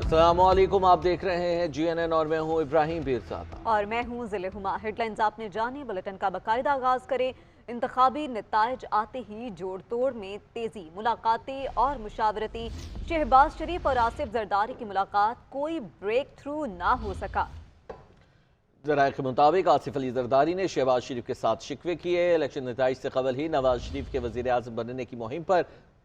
अस्सलामुअलैकुम, आप देख रहे हैं GNN और मैं हूं इब्राहिम पीरज़ादा और मैं हूं ज़िले हुमा। हेडलाइंस आपने जानी, बुलेटिन का बाकायदा आगाज करें। इंतखाबी नताइज आते ही जोड़ तोड़ में तेजी, मुलाकातें और मुशावरती। शहबाज शरीफ और आसिफ जरदारी की मुलाकात, कोई ब्रेक थ्रू ना हो सका। ज़राए के मुताबिक आसिफ अली जरदारी ने शहबाज शरीफ के साथ शिकवे किए। इलेक्शन नताइज से कबल ही नवाज शरीफ के वज़ीर आज़म बनने की मुहिम पर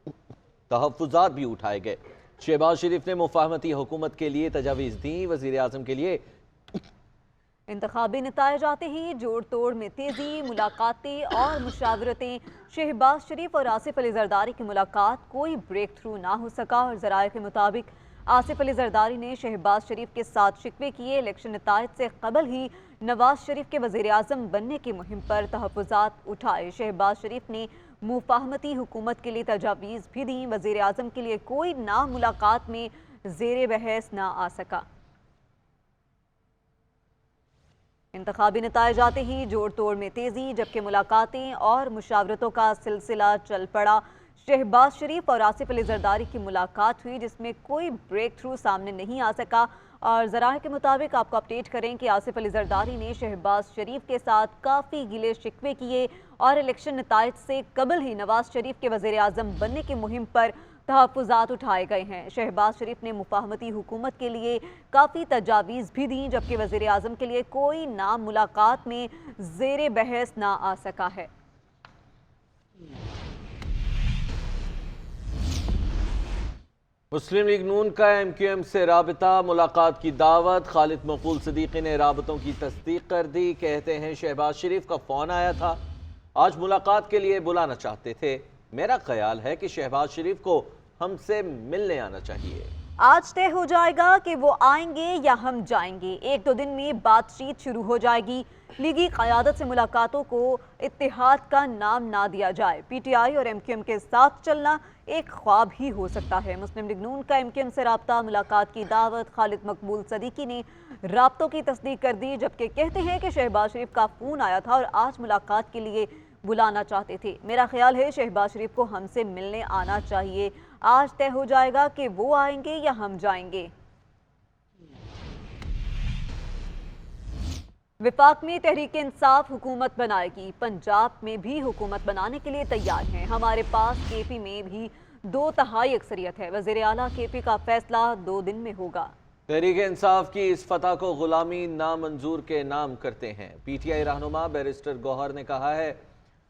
तहफ़्फ़ुज़ात भी उठाए गए। शहबाज शरीफ ने मुफ़ाहमती हुकूमत के लिए तजावीज़ दी। वज़ीर आज़म के लिए इंतखाबी नताइज आते ही जोड़ तोड़ में तेजी, मुलाकातें और मुशावरतें। शहबाज शरीफ और आसिफ अली जरदारी की मुलाकात, कोई ब्रेक थ्रू ना हो सका। और ज़राए के मुताबिक आसिफ अली जरदारी ने शहबाज शरीफ के साथ शिकवे किए। इलेक्शन नताइज से कबल ही नवाज शरीफ के वज़ीर आज़म बनने की मुहिम पर तहफ़्फ़ुज़ात उठाए। शहबाज शरीफ ने मुफ़ाहमती हुकूमत के लिए तजावीज़ भी दी। वज़ीर आज़म के लिए कोई नाम मुलाकात में ज़ेरे बहस ना आ सका। इंतखाबी नताइज आते ही जोड़ तोड़ में तेजी, जबकि मुलाकातें और मुशावरतों का सिलसिला चल पड़ा। शहबाज शरीफ और आसिफ अली जरदारी की मुलाकात हुई, जिसमें कोई ब्रेक थ्रू सामने नहीं आ सका। और ज़राए के मुताबिक आपको अपडेट करें कि आसिफ अली जरदारी ने शहबाज शरीफ के साथ काफ़ी गिले शिकवे किए और इलेक्शन नताइज से कबल ही नवाज शरीफ के वज़ीर आज़म बनने की मुहिम पर तहफ़्फ़ुज़ात उठाए गए हैं। शहबाज शरीफ ने मुफ़ाहमती हुकूमत के लिए काफ़ी तजावीज़ भी दी, जबकि वज़ीर आज़म के लिए कोई नाम मुलाकात में ज़ेरे बहस ना आ सका है। मुस्लिम लीग नून का MQM से राबता, मुलाकात की दावत। खालिद मकबूल सिद्दीकी ने राबतों की तस्दीक कर दी। कहते हैं शहबाज शरीफ का फ़ोन आया था, आज मुलाकात के लिए बुलाना चाहते थे। मेरा ख्याल है कि शहबाज शरीफ को हमसे मिलने आना चाहिए। आज तय हो जाएगा कि वो आएंगे या हम जाएंगे। 1-2 दिन में बातचीत शुरू हो जाएगी। लीगी क़यादत से मुलाकातों को इत्तेहाद का नाम ना दिया जाए। PTI और MQM के साथ चलना एक ख्वाब ही हो सकता है। मुस्लिम लीग नून का MQM से राब्ता, मुलाकात की दावत। खालिद मकबूल सिद्दीकी ने राब्तों की तस्दीक कर दी, जबकि कहते हैं कि शहबाज शरीफ का फ़ोन आया था और आज मुलाकात के लिए बुलाना चाहते थे। मेरा ख्याल है शहबाज शरीफ को हमसे मिलने आना चाहिए। आज तय हो जाएगा कि वो आएंगे या हम जाएंगे। विफाक में तहरीक इंसाफ हुकूमत बनाएगी। पंजाब में भी हुकूमत बनाने के लिए तैयार हैं। हमारे पास KP में भी 2/3 अक्सरियत है। वज़ीर आला KP का फैसला 2 दिन में होगा। तहरीक इंसाफ की इस फतह को गुलामी नामंजूर के नाम करते हैं। PTI रहनुमा बैरिस्टर गौहर ने कहा है,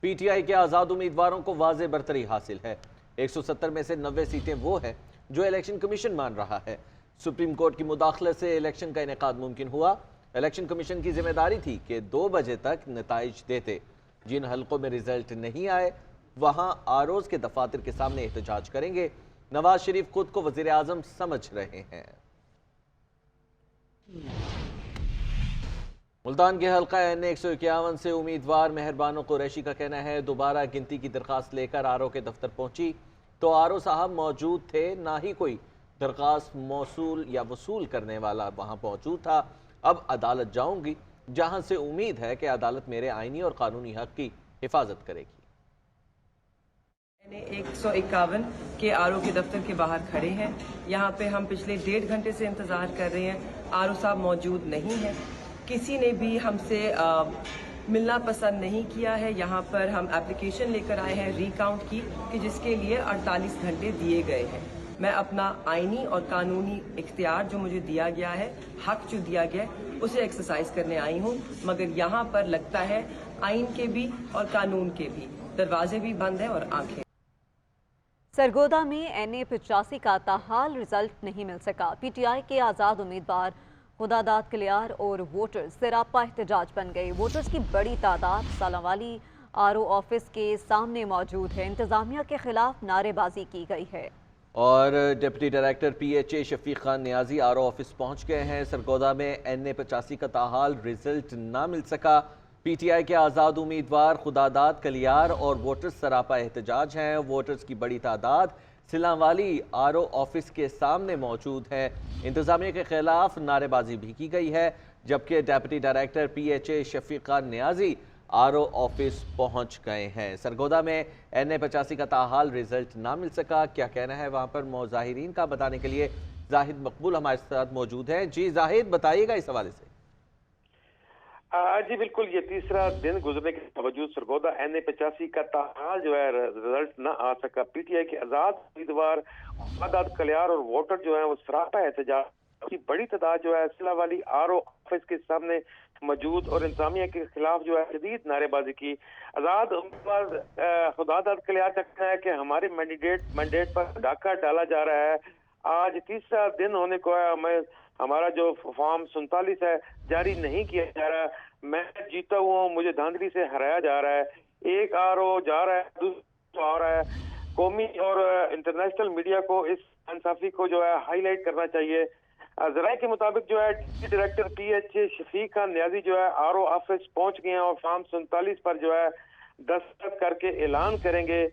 PTI के आज़ाद उम्मीदवारों को वाज़े बरतरी हासिल है। 170 में से 90 सीटें वो हैं जो इलेक्शन कमीशन मान रहा है। सुप्रीम कोर्ट की मुदाखलत से इलेक्शन का इनेकाद मुमकिन हुआ। इलेक्शन कमीशन की जिम्मेदारी थी कि 2 बजे तक नताइज देते। जिन हलकों में रिजल्ट नहीं आए वहां आरोज के दफातर के सामने एहतजाज करेंगे। नवाज शरीफ खुद को वजीर आजम समझ रहे हैं। मुल्तान के हल्का NA 151 से उम्मीदवार मेहरबानो कुरैशी का कहना है, दोबारा गिनती की दरखास्त लेकर RO के दफ्तर पहुंची तो RO साहब मौजूद थे, ना ही कोई दरखास्त मौसूल या वसूल करने वाला वहां मौजूद था। अब अदालत जाऊंगी जहां से उम्मीद है कि अदालत मेरे आईनी और कानूनी हक की हिफाजत करेगी। NA 151 के RO के दफ्तर के बाहर खड़े हैं। यहाँ पे हम पिछले 1.5 घंटे से इंतजार कर रहे हैं। RO साहब मौजूद नहीं है। किसी ने भी हमसे मिलना पसंद नहीं किया है। यहाँ पर हम एप्लीकेशन लेकर आए हैं रीकाउंट की, कि जिसके लिए 48 घंटे दिए गए हैं। मैं अपना आईनी और कानूनी इख्तियार जो मुझे दिया गया है, हक जो दिया गया है, उसे एक्सरसाइज करने आई हूँ। मगर यहाँ पर लगता है आइन के भी और कानून के भी दरवाजे भी बंद हैं और आंखें। सरगोदा में NA 85 का ताहाल रिजल्ट नहीं मिल सका। PTI के आज़ाद उम्मीदवार खुदादाद कलियार और वोटर्स सरापा एहतजाज बन गए। वोटर्स की बड़ी तादाद सालावाली RO ऑफिस के सामने मौजूद है। इंतजामिया के खिलाफ नारेबाजी की गई है। और deputy director PHA Shafiq Khan Niazi RO office पहुंच गए हैं। सरगोदा में NA 85 का ताहाल रिजल्ट ना मिल सका। PTI के आज़ाद उम्मीदवार खुदादाद कलियार और वोटर्स सरापा एहतजाज हैं। वोटर्स की बड़ी तादाद सिलावाली RO ऑफिस के सामने मौजूद है। इंतजामिया के खिलाफ नारेबाजी भी की गई है, जबकि deputy director PHA Shafiq Khan Niazi RO office पहुंच गए हैं। सरगोदा में NA 85 का ताहाल रिजल्ट ना मिल सका। क्या कहना है वहां पर मुजाहिरीन का, बताने के लिए जाहिद मकबूल हमारे साथ मौजूद हैं। जी जाहिद, बताइएगा इस हवाले से। जी बिल्कुल, ये तीसरा दिन गुजरने के बावजूद सरगोदा NA85 का ताहाल जो है रिजल्ट न आ सका। PTI के आजाद उम्मीदवार आदाद कलियार और वोटर जो है वो सरापा एहतजाज की बड़ी तादाद जो है सिला वाली RO ऑफिस के सामने मौजूद और इंतजामिया के खिलाफ जो है शदीद नारेबाजी की। आजाद उम्मीदवार खुदादाद कलियार का कहना है कि हमारे मैंडेट पर डाका डाला जा रहा है। आज तीसरा दिन होने को है, हमें हमारा जो फॉर्म 47 है जारी नहीं किया जा रहा। मैं जीता हुआ हूँ, मुझे धांधली से हराया जा रहा है। एक RO जा रहा है, दूसरा आ रहा है। कौमी और इंटरनेशनल मीडिया को इस इंसाफी को जो है हाईलाइट करना चाहिए। जराये के मुताबिक जो है डायरेक्टर PH शफीक खान न्याजी जो है RO ऑफिस पहुंच गए हैं और फॉर्म 47 पर जो है दस्तखत करके ऐलान करेंगे।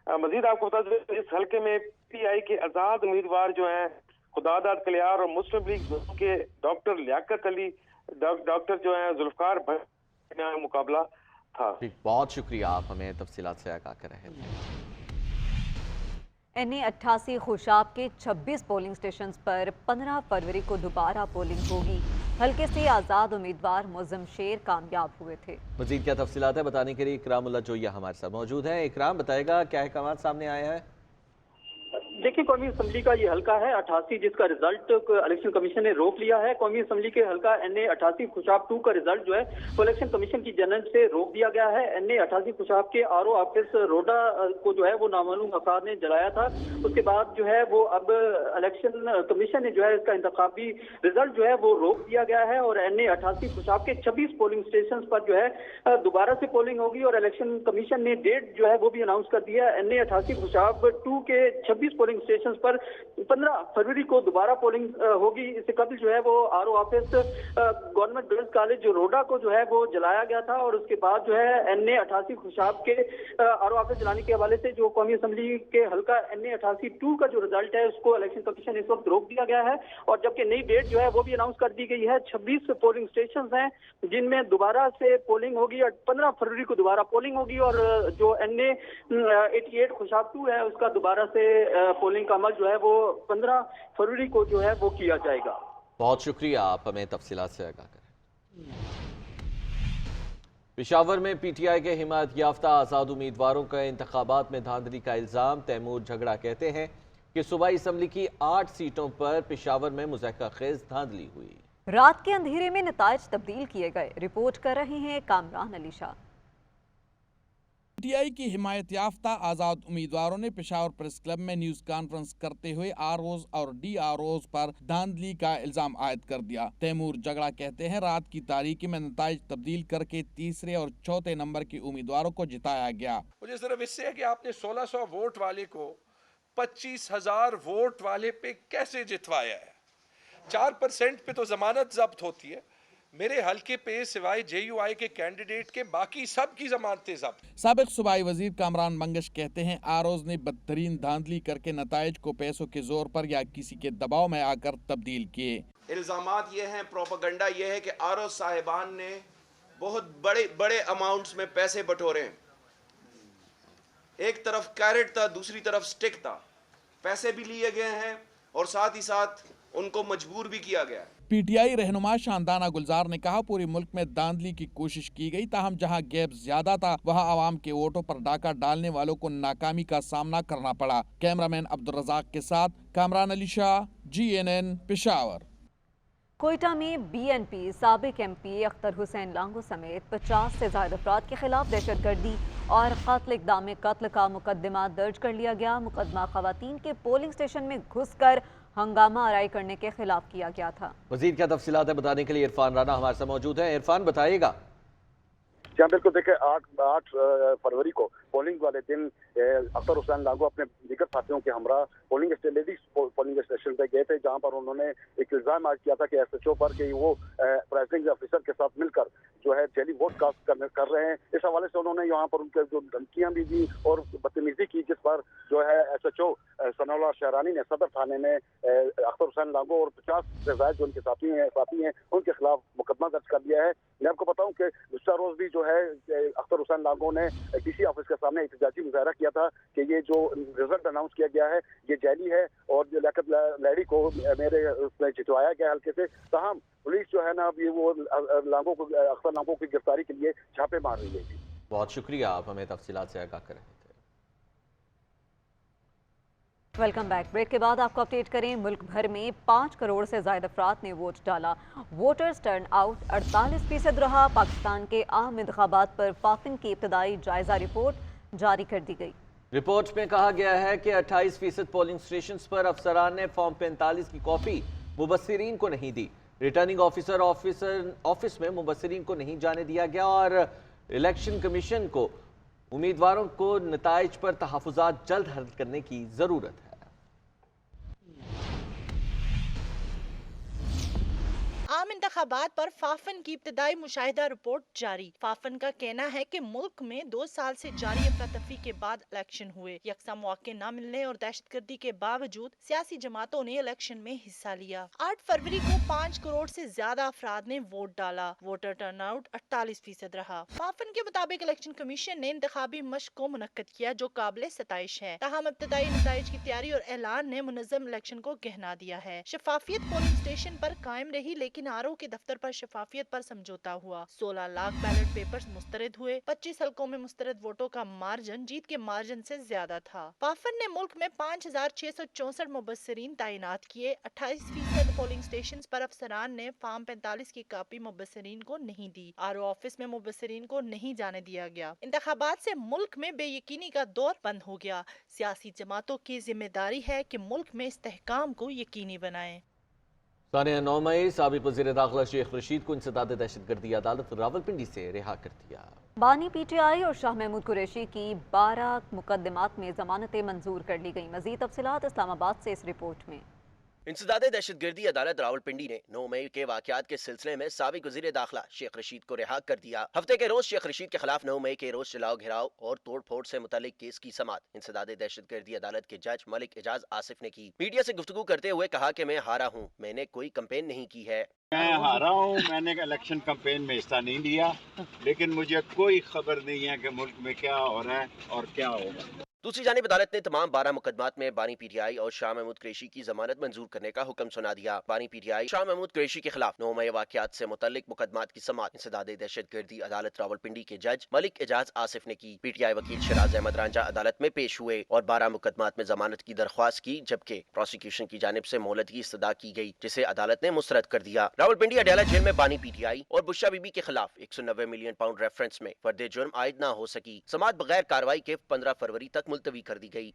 मजीद आपको बता दें, इस हल्के में PTI के आजाद उम्मीदवार जो हैं खुदादाद कलियार और मुस्लिम लीग के डॉक्टर लियाकत अली, डॉक्टर जो है जुल्फकार भट्ट में मुकाबला था। बहुत शुक्रिया, आप हमें तफसीलात से आगाह कर रहे थे। NA88 खुशाब के 26 पोलिंग स्टेशन पर 15 फरवरी को दोबारा पोलिंग होगी। हल्के से आज़ाद उम्मीदवार मुअज़्ज़म शेर कामयाब हुए थे। मज़ीद क्या तफसीलात है बताने के लिए इकराम उल्लाह जोया हमारे साथ मौजूद हैं। इकराम, बताएगा क्या अहकाम सामने आया है? देखिए, कौमी असम्बली का ये हल्का है 88, जिसका रिजल्ट इलेक्शन कमीशन ने रोक लिया है। कौमी असम्बली के हल्का NA88 खुशाब 2 का रिजल्ट जो है वो इलेक्शन कमीशन की जानब से रोक दिया गया है। NA88 खुशाब के RO ऑफिस रोडा को जो है वो नामालूम अफराद ने जलाया था। उसके बाद जो है वो अब इलेक्शन कमीशन ने जो है इसका इंतखाबी रिजल्ट जो है वो रोक दिया गया है और NA88 खुशाब के 26 पोलिंग स्टेशन पर जो है दोबारा से पोलिंग होगी और इलेक्शन कमीशन ने डेट जो है वो भी अनाउंस कर दिया। NA88 खुशाब 2 के 26 पोलिंग स्टेशन पर 15 फरवरी को दोबारा पोलिंग होगी। इससे कबल जो है वो RO office government girls college Roda को जो है वो जलाया गया था और उसके बाद जो है NA88 खुशाब के RO ऑफिस जलाने के हवाले से जो कौमी असम्बली के हल्का NA88 2 का जो रिजल्ट है उसको इलेक्शन कमीशन इस वक्त रोक दिया गया है और जबकि नई डेट जो है वो भी अनाउंस कर दी गई है। 26 पोलिंग स्टेशन हैं जिनमें दोबारा से पोलिंग होगी और 15 फरवरी को दोबारा पोलिंग होगी और जो NA88 खुशाब 2 है उसका दोबारा से पोलिंग का अमल जो है वो 15 फरवरी को जो है वो किया जाएगा। बहुत शुक्रिया, आप हमें तफसीलात से आगाह करें। पेशावर में PTI के हिमायत याफ्ता आज़ाद उम्मीदवारों का इंतखाबात में धांधली का इल्ज़ाम। तैमूर झगड़ा कहते हैं कि सूबाई असम्बली की 8 सीटों पर पेशावर में मुज़ाहिका खेज धांधली हुई। रात के अंधेरे में नताइज तब्दील किए गए, रिपोर्ट कर रहे हैं कामरान अली शाह। PTI की हिमायत याफ्ता आज़ाद उम्मीदवारों ने पेशावर प्रेस क्लब में न्यूज़ कॉन्फ्रेंस करते हुए ROs और DROs पर धांधली का इल्ज़ाम आयद कर दिया। तैमूर झगड़ा कहते हैं रात की तारीकी में नताइज तब्दील करके तीसरे और चौथे नंबर के उम्मीदवारों को जिताया गया। मुझे सिर्फ इससे है कि आपने 1600 वोट वाले को 25,000 वोट वाले पे कैसे जितवाया है। 4% पे तो जमानत जब्त होती है। मेरे हल्के पे सिवाय JUI के कैंडिडेट के बाकी सब की जमानतें जब्त। साबिक सूबाई वजीर कामरान मंगश कहते हैं ROs ने बदतरीन धांधली करके नताइज को पैसों के जोर पर या किसी के दबाव में आकर तब्दील किए। इल्जामात ये हैं, प्रोपेगेंडा ये है कि RO साहिबान ने बहुत बड़े अमाउंट्स में पैसे बटोरे। एक तरफ कैरेट था, दूसरी तरफ स्टिक था। पैसे भी लिए गए हैं और साथ ही साथ उनको मजबूर भी किया गया। PTI रहनुमा शानदाना गुलजार ने कहा पूरे मुल्क में धांधली की कोशिश की गई, ताहम जहां गैप ज्यादा था वहां आवाम के वोटों पर डाका डालने वालों को नाकामी का सामना करना पड़ा। कैमरामैन अब्दुल रज़ाक के साथ कामरान अली शाह, GNN पेशावर। कोयटा में BNP साबिक MP अख्तर हुसैन लांगो समेत 50 से ज्यादा अफराद के खिलाफ दहशतगर्दी और कत्ल इक़दाम में कत्ल का मुकदमा दर्ज कर लिया गया। मुकदमा खवातीन के पोलिंग स्टेशन में घुसकर हंगामा आराई करने के खिलाफ किया गया था। मजीद क्या तफसीलात है बताने के लिए इरफान राना हमारे साथ मौजूद है। इरफान, बताइएगा। जी बिल्कुल, देखिए 8 फरवरी को पोलिंग वाले दिन अख्तर हुसैन लांगो अपने दीगर साथियों के हमरा लेडीज पोलिंग स्टेशन पे गए थे, जहां पर उन्होंने एक इल्जाम आज किया था कि SHO पर कि वो प्रेसिडिंग ऑफिसर के साथ मिलकर जो है जेली वोट कास्ट कर रहे हैं। इस हवाले से उन्होंने यहाँ पर उनके जो धमकियां भी दी और बदतमीजी की, जिस पर जो है SHO सनाउल्लाह शहरानी ने सदर थाने में अख्तर हुसैन लांगो और 50 से ज्यादा जो उनके साथी हैं उनके खिलाफ मुकदमा दर्ज कर दिया है। मैं आपको बताऊं कि दूसरा रोज भी जो है अख्तर हुसैन लांगो ने DC ऑफिस के सामने एहतजाजी मुजाहरा किया था कि ये जो रिजल्ट अनाउंस किया गया है ये जाली है और जो लियाकत लैडी को मेरे उसमें जितवाया गया हल्के से। ताहम पुलिस जो है ना अब ये वो अक्सर लांगों की गिरफ्तारी के लिए छापे मार रही है। बहुत शुक्रिया, आप हमें तफसीलात से आगाह कर रहे थे। Welcome back. ब्रेक के बाद आपको अपडेट करें, मुल्क भर में 5 करोड़ से ज्यादा अफराद ने वोट डाला। वोटर्स टर्न आउट 48% रहा। पाकिस्तान के आम इंतखाबात पर फाफिन की इब्तदाई जायजा रिपोर्ट जारी कर दी गई। रिपोर्ट में कहा गया है कि 28% पोलिंग स्टेशन पर अफसरान ने फॉर्म 45 की कॉपी मुबस्सिरीन को नहीं दी। रिटर्निंग ऑफिस में मुबस्सिरीन को नहीं जाने दिया गया और इलेक्शन कमीशन को उम्मीदवारों को नताइज पर तहफ़्फ़ुज़ात जल्द हल करने की ज़रूरत है। आम इंतखाबात पर फाफन की इब्तदाई मुशाहिदा रिपोर्ट जारी। फाफन का कहना है कि मुल्क में 2 साल से जारी अफरा-तफरी के बाद इलेक्शन हुए। यकसा मौके न मिलने और दहशतगर्दी के बावजूद सियासी जमातों ने इलेक्शन में हिस्सा लिया। 8 फरवरी को 5 करोड़ से ज्यादा अफराद ने वोट डाला। वोटर टर्नआउट 48% रहा। फाफन के मुताबिक इलेक्शन कमीशन ने इंतखाबी मश्क को मुनक्कद किया जो काबिल सताइश है। ताहम इब्तदाई नताइज की तैयारी और ऐलान ने मुनज़्ज़म इलेक्शन को गहना दिया है। शफाफियत पोलिंग स्टेशन पर कायम रही, लेकिन आरओ के दफ्तर पर शफाफियत पर समझौता हुआ। 16 लाख बैलेट पेपर्स मुस्तरद हुए। 25 हल्कों में मुस्तरद वोटों का मार्जिन जीत के मार्जिन से ज्यादा था। फाफन ने मुल्क में 5664 मुबस्सिरीन तैनात किए। 28% पोलिंग स्टेशन पर अफसरान ने फॉर्म 45 की कॉपी मुबस्सिरीन को नहीं दी। आरओ ऑफिस में मुबस्सिरीन को नहीं जाने दिया गया। इंतखाबात से मुल्क में बेयकीनी का दौर बंद हो गया। सियासी जमातों की जिम्मेदारी है कि मुल्क में इस्तेहकाम को यकीनी बनाएं। सानिया 9 मई साबिक वज़ीर दाखिला शेख रशीद को इंसदाद दहशतगर्दी अदालत रावलपिंडी से रिहा कर दिया। बानी पीटीआई और शाह महमूद कुरैशी की 12 मुकदमात में जमानतें मंजूर कर ली गई। मजीद तफसीलात इस्लामाबाद से इस रिपोर्ट में। इंसदाद दहशतगर्दी अदालत रावलपिंडी ने 9 मई के वाकयात के सिलसिले में साबिक वज़ीर दाखिला शेख रशीद को रिहा कर दिया। हफ्ते के रोज शेख रशीद के खिलाफ 9 मई के रोज चलाओ घिराव और तोड़ फोड़ से मुतालिक केस की समाअत इंसदाद दहशतगर्दी अदालत के जज मलिक एजाज आसिफ ने की। मीडिया से गुफ्तगू करते हुए कहा कि मैं हारा हूँ, मैंने कोई कैंपेन नहीं की है। मैं हारा हूँ, मैंने इलेक्शन कैंपेन में हिस्सा नहीं लिया, लेकिन मुझे कोई खबर नहीं है कि मुल्क में क्या हो रहा है और क्या होगा। दूसरी जानिब अदालत ने तमाम 12 मुकदमात में बानी पीटीआई और शाह महमूद कुरैशी की जमानत मंजूर करने का हुक्म सुना दिया। बानी पीटीआई शाह महमूद कुरैशी के खिलाफ 9 मई वाकयात से मुतल्लिक मुकदमात की समाअत इंसदाद दहशतगर्दी अदालत रावलपिंडी के जज मलिक एजाज आसिफ ने की। पीटीआई वकील शराज अहमद रांझा अदालत में पेश हुए और 12 मुकदमात में जमानत की दरख्वास्त की, जबकि प्रोसिक्यूशन की जानिब से मोहलत की इस्तदा की गई, जिसे अदालत ने मुस्तरद कर दिया। रावलपिंडी अडयाला जेल में बानी पीटीआई और बुशरा बीबी के खिलाफ 190 मिलियन पाउंड रेफरेंस में फर्द जुर्म आयद न हो सकी। समाअत बगैर कार्रवाई के 15 फरवरी तक मुलतवी कर दी गई।